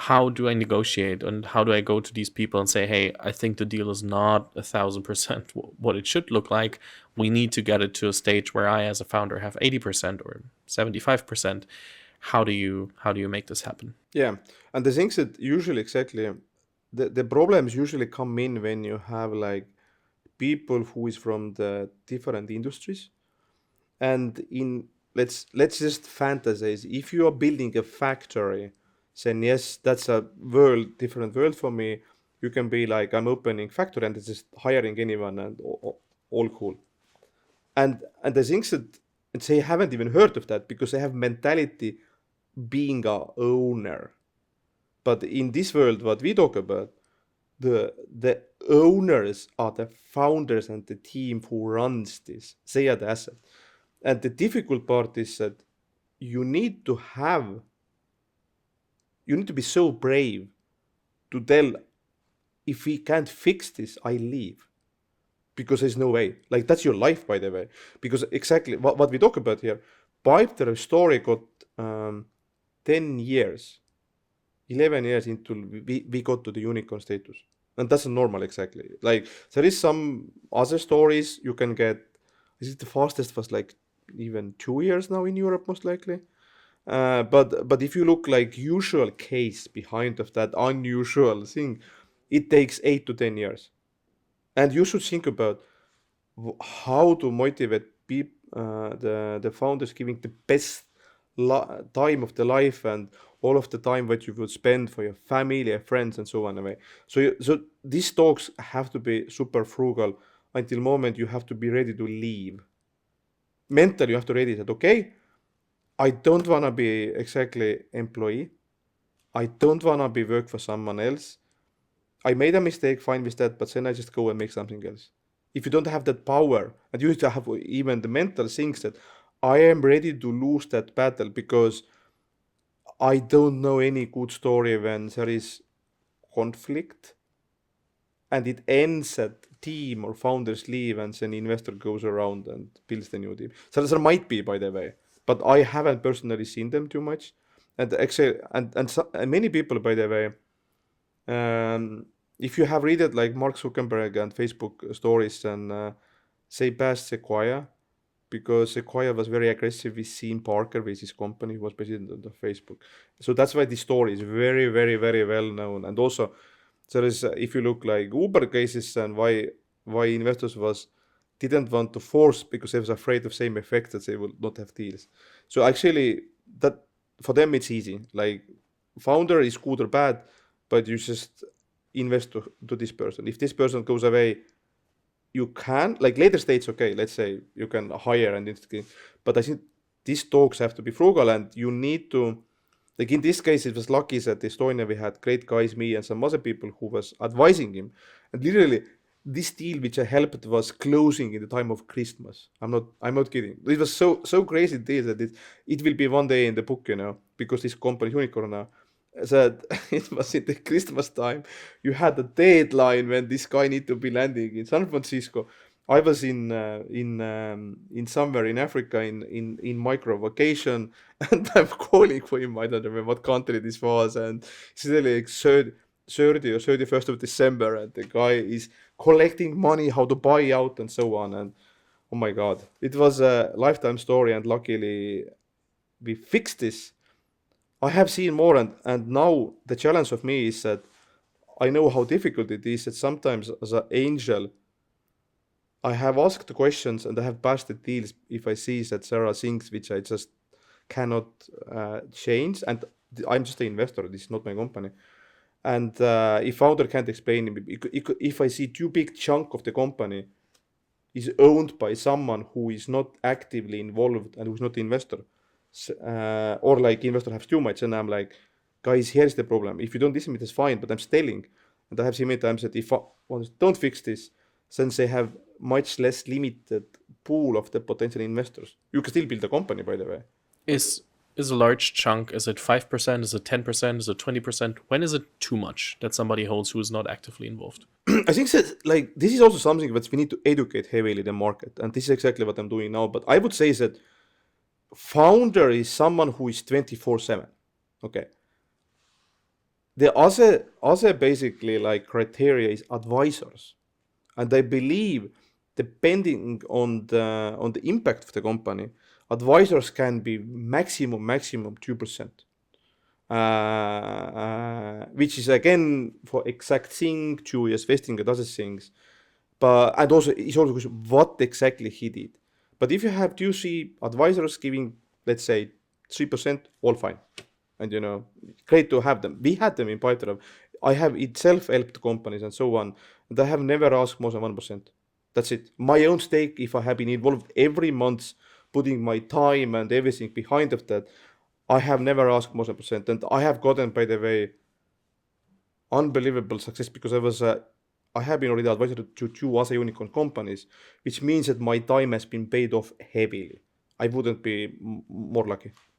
how do I negotiate and how do I go to these people and say, hey, I think the deal is not 1,000% what it should look like. We need to get it to a stage where I, as a founder, have 80% or 75%. How do you make this happen? Yeah, and the things that usually exactly the problems usually come in when you have like people who is from the different industries. And in let's just fantasize, if you are building a factory, then yes, that's a different world for me. You can be like, I'm opening factory and it's just hiring anyone and all cool. And the things that they haven't even heard of that because they have mentality being a owner. But in this world, what we talk about, the owners are the founders and the team who runs this. They are the asset. And the difficult part is that you need to have, you need to be so brave to tell, if we can't fix this, I leave. Because there's no way. Like, that's your life, by the way. Because exactly what we talk about here, Pipedrive story got 10 years, 11 years into we got to the unicorn status. And that's normal, exactly. Like, there is some other stories you can get. Is it the fastest was like even 2 years now in Europe, most likely. But if you look like usual case behind of that unusual thing, it takes 8 to 10 years. And you should think about how to motivate the founders giving the best time of the life and all of the time that you would spend for your family, your friends, and so on away. So these talks have to be super frugal until moment you have to be ready to leave. Mentally, you have to ready that, okay, I don't want to be exactly employee. I don't want to be work for someone else. I made a mistake, fine with that, but then I just go and make something else. If you don't have that power, and you need to have even the mental things that I am ready to lose that battle because I don't know any good story when there is conflict and it ends at team or founders leave and then investor goes around and builds the new team. So there might be, by the way, but I haven't personally seen them too much. And actually, and many people, by the way, if you have read it like Mark Zuckerberg and Facebook stories, and they passed Sequoia because Sequoia was very aggressive with Sean Parker, with his company, who was president of Facebook. So that's why this story is very, very, very well known. And also, there is if you look like Uber cases and why investors was didn't want to force because they was afraid of same effect that they will not have deals. So actually, that for them it's easy. Like, founder is good or bad, but you just invest to this person. If this person goes away, you can, like, later stage, okay, let's say you can hire and but I think these talks have to be frugal and you need to, like, in this case it was lucky that Estonia we had great guys, me and some other people who was advising him, and literally this deal which I helped was closing in the time of Christmas. I'm not kidding. It was so crazy deal that it will be one day in the book, because this company unicorn now, that it was in the Christmas time. You had a deadline when this guy need to be landing in San Francisco. I was in somewhere in Africa in micro vacation, and I'm calling for him. I don't remember what country this was, and it's really like 30 or 31st of December, and the guy is collecting money how to buy out and so on. And oh my god, it was a lifetime story, and luckily we fixed this. I have seen more, and now the challenge of me is that I know how difficult it is. That sometimes as an angel, I have asked the questions and I have passed the deals if I see that there are things which I just cannot change. And I'm just an investor. This is not my company. And if founder can't explain it, if I see too big chunk of the company is owned by someone who is not actively involved and who's not investor, or like investor has too much, and I'm like, guys, here's the problem. If you don't listen to me, that's fine, but I'm telling. And I have seen many times that if ones don't fix this, since they have much less limited pool of the potential investors, you can still build a company, by the way. Is a large chunk, is it 5%, is it 10%, is it 20%? When is it too much that somebody holds who is not actively involved? I think that, like, this is also something that we need to educate heavily the market, and this is exactly what I'm doing now. But I would say that founder is someone who is 24/7. Okay, the other basically like criteria is advisors, and I believe depending on the impact of the company, advisors can be maximum 2%, which is again for exact thing, 2 years vesting and other things. But and also it's also question what exactly he did. But if you have 2 3 advisors giving, let's say, 3%, all fine. And great to have them. We had them in Pipedrive. I have itself helped companies and so on, and I have never asked more than 1%. That's it. My own stake, if I have been involved every month, putting my time and everything behind of that, I have never asked more than percent. And I have gotten, by the way, unbelievable success because I have been already advisor to 2 other unicorn companies, which means that my time has been paid off heavily. I wouldn't be more lucky.